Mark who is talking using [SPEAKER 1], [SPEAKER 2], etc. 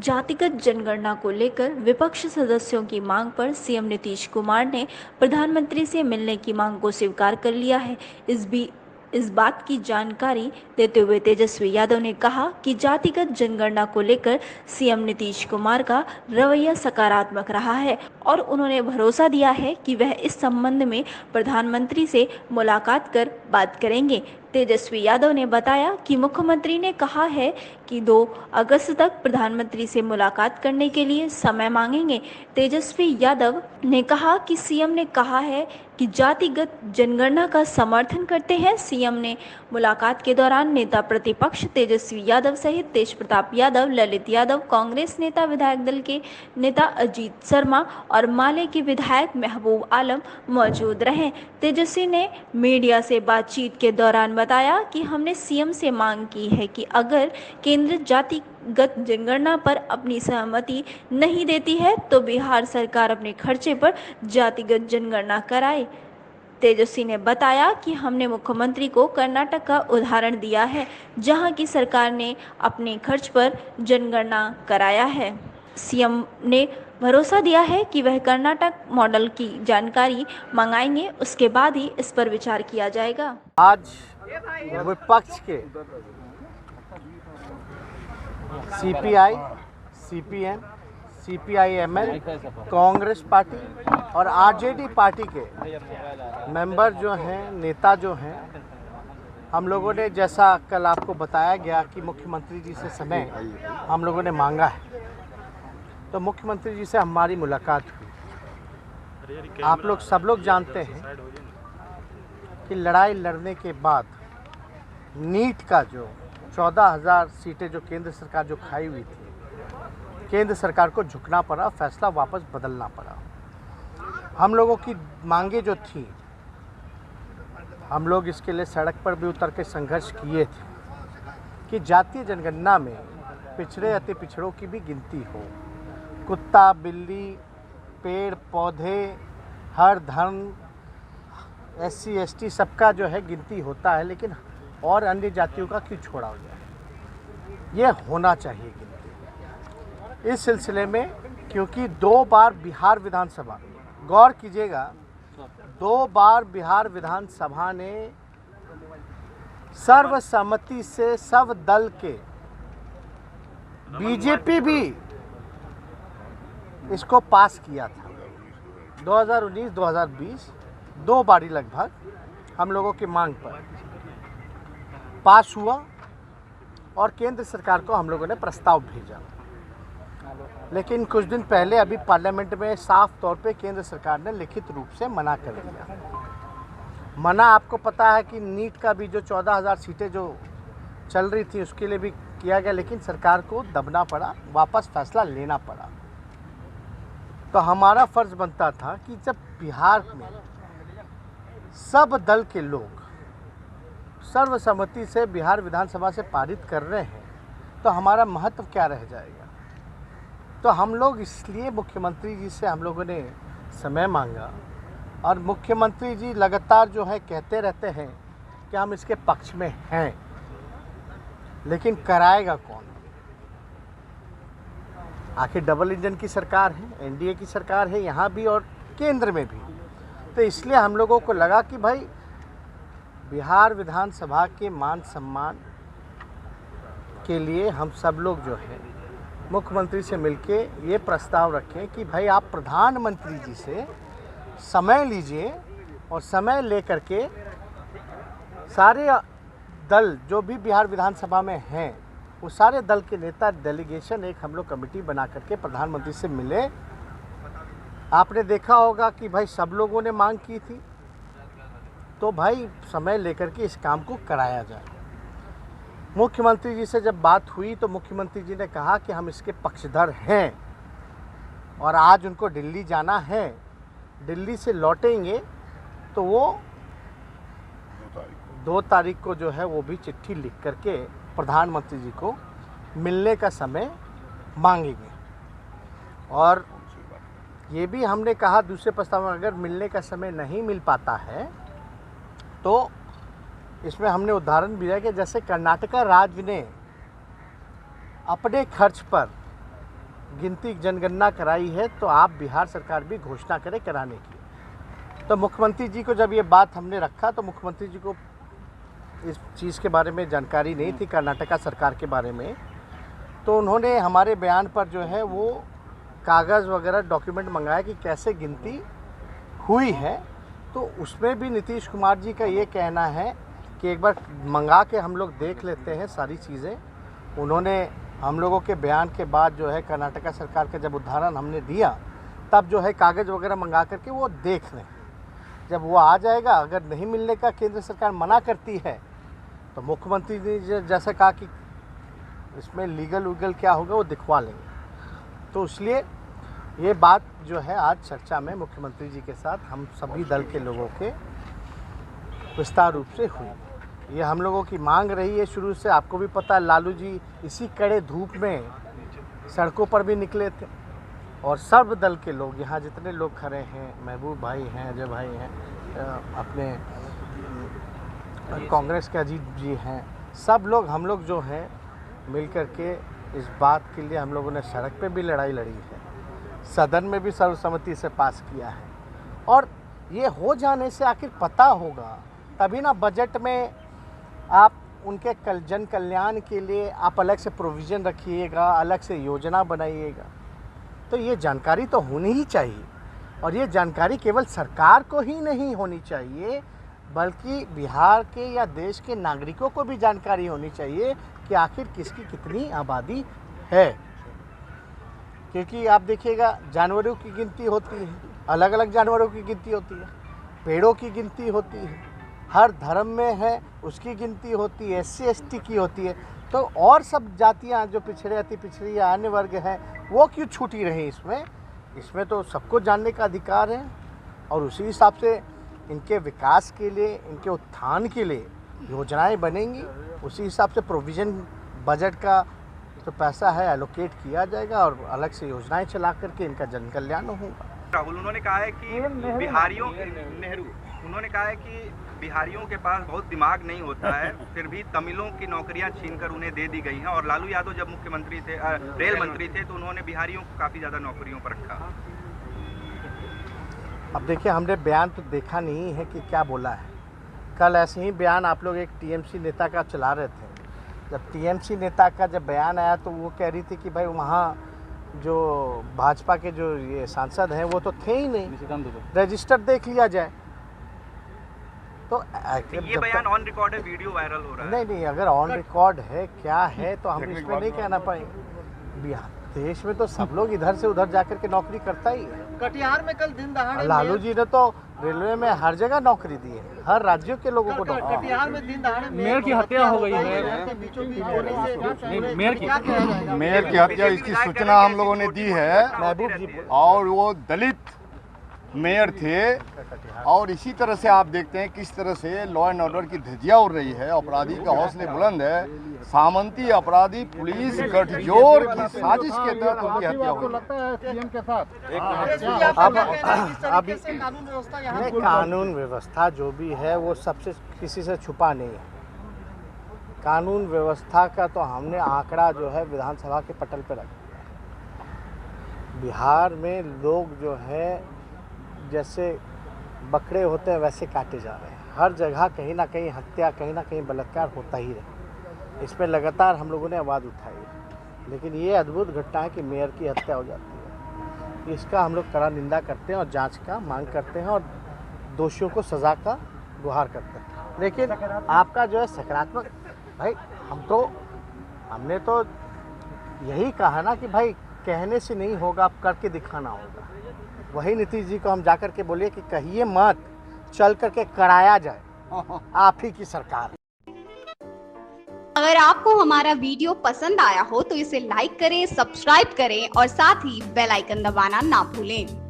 [SPEAKER 1] जातिगत जनगणना को लेकर विपक्ष सदस्यों की मांग पर सीएम नीतीश कुमार ने प्रधानमंत्री से मिलने की मांग को स्वीकार कर लिया है। इस बात की जानकारी देते हुए तेजस्वी यादव ने कहा कि जातिगत जनगणना को लेकर सीएम नीतीश कुमार का रवैया सकारात्मक रहा है और उन्होंने भरोसा दिया है कि वह इस संबंध में प्रधानमंत्री से मुलाकात कर बात करेंगे। तेजस्वी यादव ने बताया कि मुख्यमंत्री ने कहा है कि 2 अगस्त तक प्रधानमंत्री से मुलाकात करने के लिए समय मांगेंगे। तेजस्वी यादव ने कहा कि सीएम ने कहा है कि जातिगत जनगणना का समर्थन करते हैं। सीएम ने मुलाकात के दौरान नेता प्रतिपक्ष तेजस्वी यादव सहित तेज प्रताप यादव, ललित यादव, कांग्रेस नेता विधायक दल के नेता अजीत शर्मा और माले के विधायक महबूब आलम मौजूद रहे। तेजस्वी ने मीडिया से बातचीत के दौरान बताया कि हमने सीएम से मांग की है कि अगर केंद्र जातिगत जनगणना पर अपनी सहमति नहीं देती है तो बिहार सरकार अपने खर्चे पर जातिगत जनगणना कराए। तेजस्वी ने बताया कि हमने मुख्यमंत्री को कर्नाटक का उदाहरण दिया है, जहां की सरकार ने अपने खर्च पर जनगणना कराया है। सीएम ने भरोसा दिया है कि वह कर्नाटक मॉडल की जानकारी मंगाएंगे, उसके बाद ही इस पर विचार किया जाएगा।
[SPEAKER 2] आज विपक्ष के CPI, CPM, CPI-ML, Congress party और आरजेडी पार्टी के मेंबर जो हैं, नेता जो हैं, हम लोगों ने जैसा कल आपको बताया गया कि मुख्यमंत्री जी से समय हम लोगों ने मांगा है, तो मुख्यमंत्री जी से हमारी मुलाकात हुई। आप लोग सब लोग जानते हैं कि लड़ाई लड़ने के बाद नीट का जो 14,000 सीटें जो केंद्र सरकार जो खाई हुई थी, केंद्र सरकार को झुकना पड़ा, फैसला वापस बदलना पड़ा। हम लोगों की मांगे जो थी, हम लोग इसके लिए सड़क पर भी उतर के संघर्ष किए थे कि जातीय जनगणना में पिछड़े अति पिछड़ों की भी गिनती हो। कुत्ता, बिल्ली, पेड़ पौधे, हर धर्म, SC ST सबका जो है गिनती होता है, लेकिन और अन्य जातियों का क्यों छोड़ा हो जाए? ये होना चाहिए गिनती। इस सिलसिले में क्योंकि 2 बार बिहार विधानसभा, गौर कीजिएगा, 2 बार बिहार विधानसभा ने सर्वसम्मति से सब दल के, बीजेपी भी इसको पास किया था। 2019, 2020 2 बारी लगभग हम लोगों की मांग पर पास हुआ और केंद्र सरकार को हम लोगों ने प्रस्ताव भेजा। लेकिन कुछ दिन पहले अभी पार्लियामेंट में साफ तौर पे केंद्र सरकार ने लिखित रूप से मना कर दिया। मना आपको पता है कि नीट का भी जो 14,000 सीटें जो चल रही थी उसके लिए भी किया गया, लेकिन सरकार को दबना पड़ा, वापस फैसला लेना पड़ा। तो हमारा फर्ज बनता था कि जब बिहार में सब दल के लोग सर्वसम्मति से बिहार विधानसभा से पारित कर रहे हैं, तो हमारा महत्व क्या रह जाएगा? तो हम लोग इसलिए मुख्यमंत्री जी से हम लोगों ने समय मांगा और मुख्यमंत्री जी लगातार जो है कहते रहते हैं कि हम इसके पक्ष में हैं, लेकिन कराएगा कौन? आखिर डबल इंजन की सरकार है, एनडीए की सरकार है यहाँ भी और केंद्र में भी। तो इसलिए हम लोगों को लगा कि भाई बिहार विधानसभा के मान सम्मान के लिए हम सब लोग जो है मुख्यमंत्री से मिलके ये प्रस्ताव रखें कि भाई आप प्रधानमंत्री जी से समय लीजिए और समय लेकर के सारे दल जो भी बिहार विधानसभा में हैं, वो सारे दल के नेता डेलीगेशन एक हम लोग कमेटी बना करके प्रधानमंत्री से मिले। आपने देखा होगा कि भाई सब लोगों ने मांग की थी, तो भाई समय लेकर के इस काम को कराया जाए। मुख्यमंत्री जी से जब बात हुई तो मुख्यमंत्री जी ने कहा कि हम इसके पक्षधर हैं और आज उनको दिल्ली जाना है, दिल्ली से लौटेंगे तो वो 2 तारीख को जो है वो भी चिट्ठी लिख करके प्रधानमंत्री जी को मिलने का समय मांगेंगे। और ये भी हमने कहा दूसरे प्रस्ताव में अगर मिलने का समय नहीं मिल पाता है तो इसमें हमने उदाहरण भी दिया कि जैसे कर्नाटका राज्य ने अपने खर्च पर गिनती जनगणना कराई है तो आप बिहार सरकार भी घोषणा करें कराने की। तो मुख्यमंत्री जी को जब ये बात हमने रखा तो मुख्यमंत्री जी को इस चीज़ के बारे में जानकारी नहीं थी, कर्नाटका सरकार के बारे में। तो उन्होंने हमारे बयान पर जो है वो कागज़ वगैरह डॉक्यूमेंट मंगाया कि कैसे गिनती हुई है। तो उसमें भी नीतीश कुमार जी का ये कहना है कि एक बार मंगा के हम लोग देख लेते हैं सारी चीज़ें। उन्होंने हम लोगों के बयान के बाद जो है कर्नाटका सरकार का जब उदाहरण हमने दिया तब जो है कागज़ वगैरह मंगा करके वो देख लें। जब वो आ जाएगा, अगर नहीं मिलने का केंद्र सरकार मना करती है तो मुख्यमंत्री ने जैसे कहा कि इसमें लीगल वीगल क्या होगा वो दिखवा लेंगे। तो इसलिए ये बात जो है आज चर्चा में मुख्यमंत्री जी के साथ हम सभी दल के लोगों के विस्तार रूप से हुई। ये हम लोगों की मांग रही है शुरू से। आपको भी पता है लालू जी इसी कड़े धूप में सड़कों पर भी निकले थे और सर्व दल के लोग, यहाँ जितने लोग खड़े हैं, महबूब भाई हैं, अजय भाई हैं, अपने कांग्रेस के अजीत जी हैं, सब लोग हम लोग जो हैं मिल कर के इस बात के लिए हम लोगों ने सड़क पे भी लड़ाई लड़ी है, सदन में भी सर्वसम्मति से पास किया है। और ये हो जाने से आखिर पता होगा तभी ना बजट में आप उनके जन कल्याण के लिए आप अलग से प्रोविज़न रखिएगा, अलग से योजना बनाइएगा। तो ये जानकारी तो होनी ही चाहिए और ये जानकारी केवल सरकार को ही नहीं होनी चाहिए बल्कि बिहार के या देश के नागरिकों को भी जानकारी होनी चाहिए कि आखिर किसकी कितनी आबादी है। क्योंकि आप देखिएगा जानवरों की गिनती होती है, अलग अलग जानवरों की गिनती होती है, पेड़ों की गिनती होती है, हर धर्म में है उसकी गिनती होती है, SC ST की होती है। तो और सब जातियां जो पिछड़े अति पिछड़ी या अन्य वर्ग हैं वो क्यों छूटी रही इसमें? इसमें तो सबको जानने का अधिकार है और उसी हिसाब से इनके विकास के लिए, इनके उत्थान के लिए योजनाएं बनेंगी। उसी हिसाब से प्रोविज़न बजट का तो पैसा है एलोकेट किया जाएगा और अलग से योजनाएं चला करके इनका जन कल्याण होगा।
[SPEAKER 3] राहुल उन्होंने कहा है कि उन्होंने कहा है कि बिहारियों के पास बहुत दिमाग नहीं होता है, फिर भी तमिलों की नौकरियां छीनकर उन्हें दे दी गई हैं। और लालू यादव जब मुख्यमंत्री थे, रेल मंत्री थे, तो उन्होंने बिहारियों को काफ़ी ज़्यादा नौकरियों पर रखा।
[SPEAKER 2] अब देखिए हमने बयान तो देखा नहीं है कि क्या बोला है। कल ऐसे ही बयान आप लोग एक TMC नेता का चला रहे थे। जब TMC नेता का जब बयान आया तो वो कह रही थी कि भाई वहाँ जो भाजपा के जो ये सांसद हैं वो तो थे ही नहीं, रजिस्टर देख लिया जाए। तो
[SPEAKER 3] ये बयान ऑन रिकॉर्ड है, वीडियो वायरल हो रहा है।
[SPEAKER 2] नहीं, अगर ऑन रिकॉर्ड है क्या है तो हम इसमें नहीं कहना पाएंगे। बिहार देश में तो सब लोग इधर से उधर जाकर के नौकरी करता ही है।
[SPEAKER 4] कटिहार में कल दिन दहाड़े
[SPEAKER 2] लालू जी ने तो रेलवे में हर जगह नौकरी दी है, हर राज्यों के लोगों को नौकरी।
[SPEAKER 4] कटिहार में दिन दहाड़े
[SPEAKER 5] मेयर की हत्या हो गई है।
[SPEAKER 6] मेयर की हत्या इसकी सूचना हम लोगों ने दी है
[SPEAKER 2] महबूब जी
[SPEAKER 6] और वो दलित मेयर थे। और इसी तरह से आप देखते हैं किस तरह से लॉ एंड ऑर्डर की धज्जियां उड़ रही है, अपराधी का हौसले बुलंद है। सामंती अपराधी पुलिस गठजोड़ की साजिश के तहत उनकी हत्या हुई।
[SPEAKER 2] अब कानून व्यवस्था जो भी है वो सबसे किसी से छुपा नहीं है। कानून व्यवस्था का तो हमने आंकड़ा जो है विधानसभा के पटल पर रख दिया है। बिहार में लोग जो है जैसे बकरे होते हैं वैसे काटे जा रहे हैं। हर जगह कहीं ना कहीं हत्या, कहीं ना कहीं बलात्कार होता ही रहे। इस पर लगातार हम लोगों ने आवाज़ उठाई है। लेकिन ये अद्भुत घटना है कि मेयर की हत्या हो जाती है। इसका हम लोग कड़ा निंदा करते हैं और जांच का मांग करते हैं और दोषियों को सज़ा का गुहार करते हैं। लेकिन आपका जो है सकारात्मक, भाई हमने तो यही कहा ना कि भाई कहने से नहीं होगा, आप करके दिखाना होगा। वही नीतीश जी को हम जाकर के बोलिए कि कहिए मत, चल करके कराया जाए, आप ही की सरकार।
[SPEAKER 7] अगर आपको हमारा वीडियो पसंद आया हो तो इसे लाइक करें, सब्सक्राइब करें और साथ ही बेल आइकन दबाना ना भूलें।